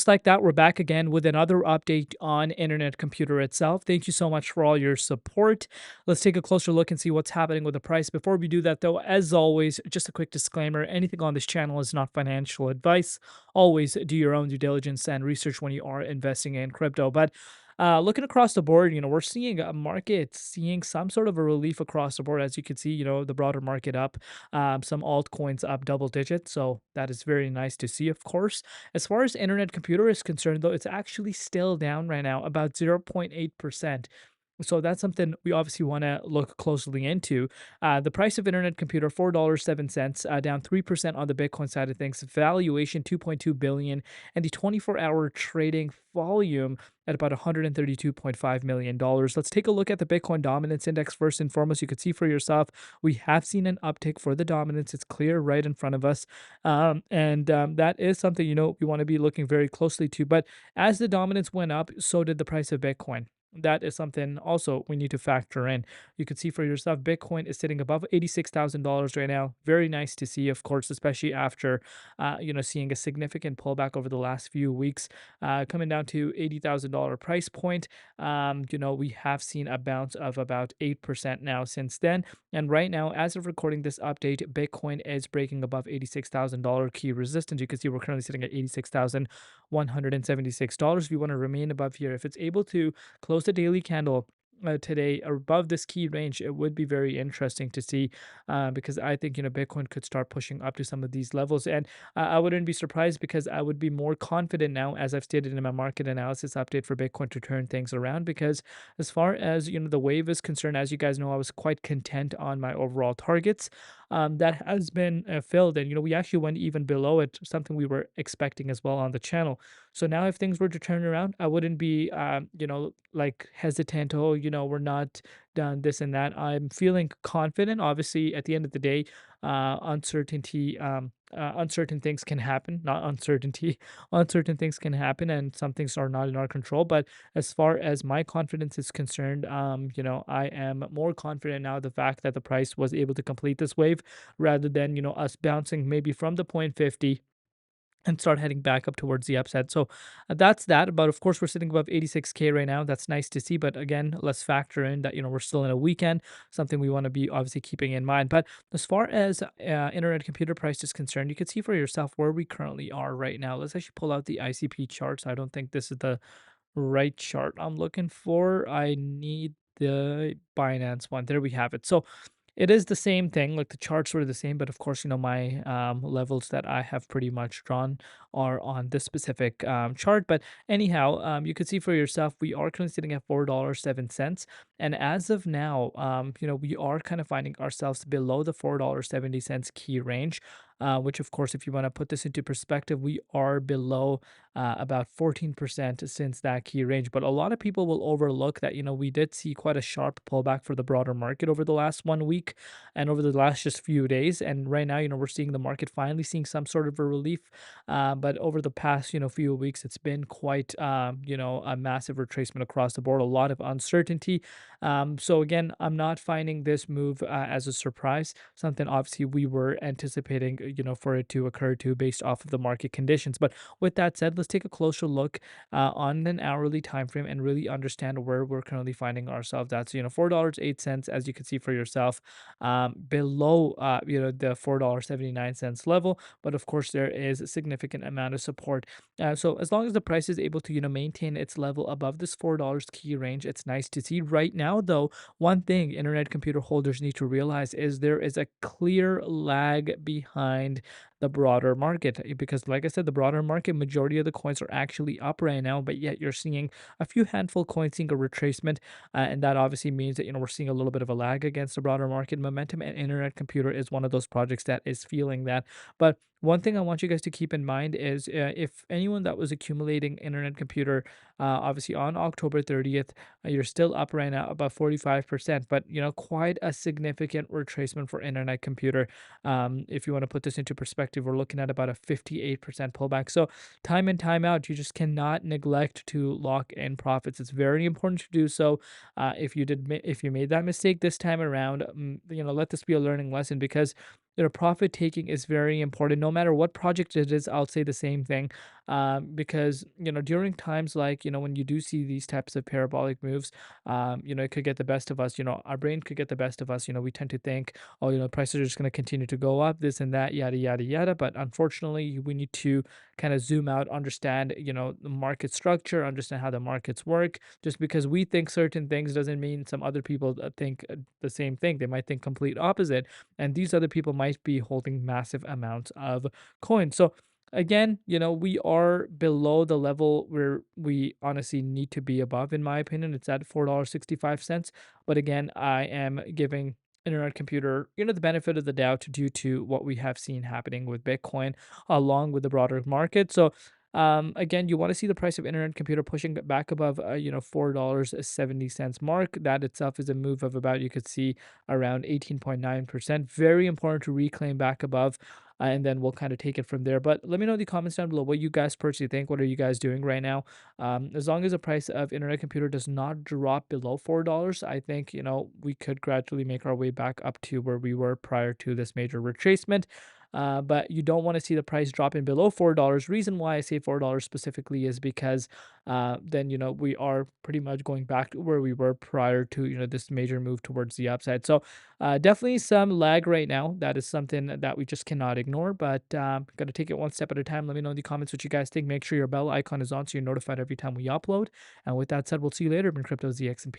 Just like that, we're back again with another update on Internet Computer itself. Thank you so much for all your support. Let's take a closer look and see what's happening with the price. Before we do that, though, as always, just a quick disclaimer: anything on this channel is not financial advice. Always do your own due diligence and research when you are investing in crypto. But looking across the board, we're seeing a market seeing some sort of a relief across the board. As you can see, the broader market up, some altcoins up double digits. So that is very nice to see, of course. As far as Internet Computer is concerned, though, it's actually still down right now, about 0.8%. So that's something we obviously want to look closely into. The price of Internet Computer, $4.07, down 3% on the Bitcoin side of things. Valuation 2.2 billion, and the 24-hour trading volume at about $132.5 million. Let's take a look at the Bitcoin dominance index first and foremost. You could see for yourself, we have seen an uptick for the dominance. It's clear right in front of us. And that is something, we want to be looking very closely to. But as the dominance went up, so did the price of Bitcoin. That is something also we need to factor in. You can see for yourself, Bitcoin is sitting above $86,000 right now. Very nice to see, of course, especially after, seeing a significant pullback over the last few weeks, coming down to $80,000 price point. We have seen a bounce of about 8% now since then. And right now, as of recording this update, Bitcoin is breaking above $86,000 key resistance. You can see we're currently sitting at $86,176. If you want to remain above here, if it's able to close the daily candle today above this key range, it would be very interesting to see, because I think Bitcoin could start pushing up to some of these levels, and I wouldn't be surprised because I would be more confident now, as I've stated in my market analysis update, for Bitcoin to turn things around. Because as far as the wave is concerned, as you guys know, I was quite content on my overall targets. That has been filled, and we actually went even below it, something we were expecting as well on the channel. So now, if things were to turn around, I wouldn't be, like hesitant. Oh, we're not done this and that. I'm feeling confident. Obviously, at the end of the day, uncertain things can happen. Not uncertainty, uncertain things can happen, and some things are not in our control. But as far as my confidence is concerned, I am more confident now the fact that the price was able to complete this wave, rather than us bouncing maybe from the point 50 and start heading back up towards the upside. So that's that. But of course, we're sitting above 86K right now. That's nice to see. But again, let's factor in that we're still in a weekend, something we want to be obviously keeping in mind. But as far as Internet Computer price is concerned, you can see for yourself where we currently are right now. Let's actually pull out the ICP charts. I don't think this is the right chart I'm looking for. I need the Binance one. There we have it. So it is the same thing, like the charts were the same, but of course, my levels that I have pretty much drawn are on this specific chart. But anyhow, you can see for yourself, we are currently sitting at $4.07. And as of now, we are kind of finding ourselves below the $4.70 key range. Which, of course, if you want to put this into perspective, we are below about 14% since that key range. But a lot of people will overlook that, we did see quite a sharp pullback for the broader market over the last 1 week and over the last just few days. And right now, we're seeing the market finally seeing some sort of a relief. But over the past, few weeks, it's been quite, a massive retracement across the board, a lot of uncertainty. So again, I'm not finding this move as a surprise, something obviously we were anticipating, for it to occur to based off of the market conditions. But with that said, let's take a closer look on an hourly time frame and really understand where we're currently finding ourselves. That's $4.08, as you can see for yourself, below the $4.79 level. But of course, there is a significant amount of support. So as long as the price is able to maintain its level above this $4 key range, it's nice to see. Right now, though, one thing Internet Computer holders need to realize is there is a clear lag behind the broader market, because like I said, the broader market, majority of the coins are actually up right now, but yet you're seeing a few handful coins seeing a retracement, and that obviously means that we're seeing a little bit of a lag against the broader market momentum, and Internet Computer is one of those projects that is feeling that. But one thing I want you guys to keep in mind is, if anyone that was accumulating Internet Computer, obviously on October 30th, you're still up right now about 45%, but quite a significant retracement for Internet Computer. If you want to put this into perspective, we're looking at about a 58% pullback. So time in, time out, you just cannot neglect to lock in profits. It's very important to do so. If you made that mistake this time around, let this be a learning lesson, because profit taking is very important. No matter what project it is, I'll say the same thing. because during times like when you do see these types of parabolic moves, it could get the best of us. Our brain could get the best of us. We tend to think, oh, prices are just going to continue to go up, this and that, yada yada yada. But unfortunately, we need to kind of zoom out, understand the market structure, understand how the markets work. Just because we think certain things doesn't mean some other people think the same thing. They might think complete opposite, and these other people might be holding massive amounts of coins. So again, we are below the level where we honestly need to be above, in my opinion. It's at $4.65. But again, I am giving internet computer, the benefit of the doubt due to what we have seen happening with Bitcoin along with the broader market. So again, you want to see the price of internet computer pushing back above, $4.70 mark. That itself is a move of about, you could see, around 18.9%. Very important to reclaim back above, and then we'll kind of take it from there. But let me know in the comments down below what you guys personally think. What are you guys doing right now? As long as the price of internet computer does not drop below $4, I think we could gradually make our way back up to where we were prior to this major retracement. But you don't want to see the price dropping below $4. Reason why I say $4 specifically is because then we are pretty much going back to where we were prior to this major move towards the upside. So definitely some lag right now. That is something that we just cannot ignore. But got to take it one step at a time. Let me know in the comments what you guys think. Make sure your bell icon is on so you're notified every time we upload. And with that said, we'll see you later in Crypto ZX and Peace.